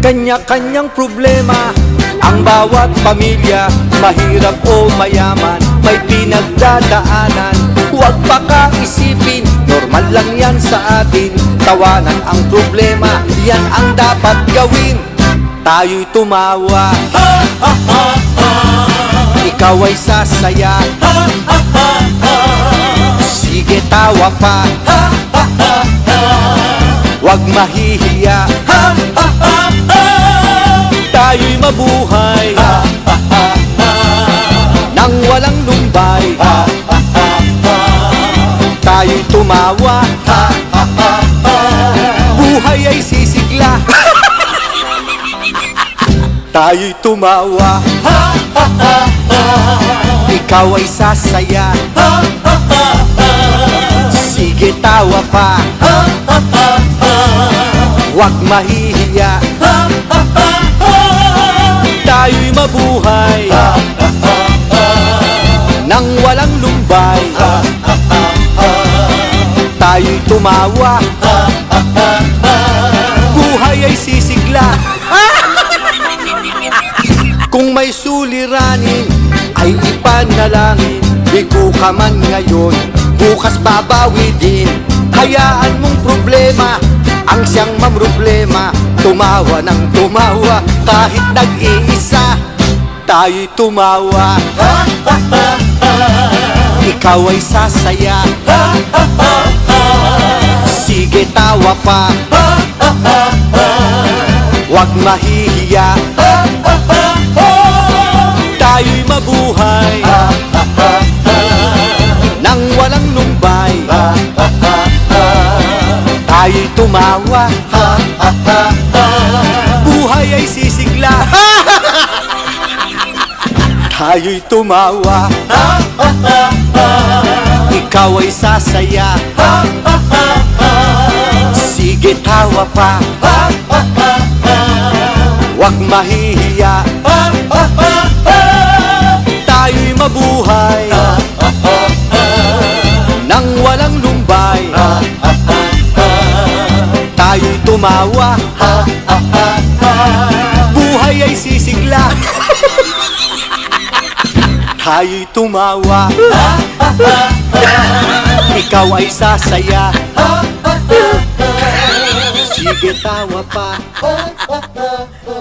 Kanya-kanyang problema ang bawat pamilya, mahirap o mayaman, may pinagdadaanan. Huwag pa kang isipin, normal lang yan sa atin. Tawanan ang problema, yan ang dapat gawin. Tayo'y tumawa, ha, ha, ha, ha. Ikaw ay sasaya, ha, ha, ha, ha. Sige tawa pa, ha, ha, ha, ha. Huwag mahihiya, ha, ha, ha, ha. Tayo'y mabuhay, ha, ha, ha, ha. Nang walang lumbay, ha, ha, ha, ha. Tayo'y tumawa, ha, ha, ha, ha. Buhay ay sisigla. Tayo'y tumawa, ha, ha, ha, ha. Ikaw ay sasaya, ha, ha, ha, ha. Sige tawa pa, ha, ha, ha, ha. Huwag mahihiya, ha, ha, ha, ha. Tayo'y mabuhay, ha, ha, ha, ha. Nang walang lumbay, ha, ha, ha, ha. Tayo'y tumawa, ha, ha, ha, ha. Buhay ay sisigla. Kung may suliranin, ay ipanalangin. Bigo ka man ngayon, bukas babawi din. Hayaan mong problema ang siyang mamroblema. Tumawa ng tumawa kahit nag-iisa. Tayo'y tumawa, ha, ha, ha, ha. Ikaw ay sasaya, ha, ha, ha, ha. Sige tawa pa, ha, ha, ha, ha. Huwag mahihiya, ha, ha, ha, ha. Tayo'y mabuhay, ha, ha, ha, ha. Nang walang lumbay, ha, ha, ha, ha. Tayo'y tumawa, ha, ha, ha, ha. Buhay ay sisigla. Tayo'y tumawa, ha, ha, ha, ha. Ikaw ay sasaya, ha, ha, ha, ha. Sige tawa pa, ha, ha, ha, ha. Huwag mahihiya, ha, ha, ha, ha. Tayo'y mabuhay, ha, ha, ha, ha. Nang walang lumbay, ha, ha, ha, ha. Tayo'y tumawa, ha, ha, ha, ha. Buhay ay sisigla. Tayo'y tumawa, ha, ha, ha, ha. Ikaw ay sasaya, ha, ha, ha, ha. Sige tawa pa, ha, ha, ha, ha.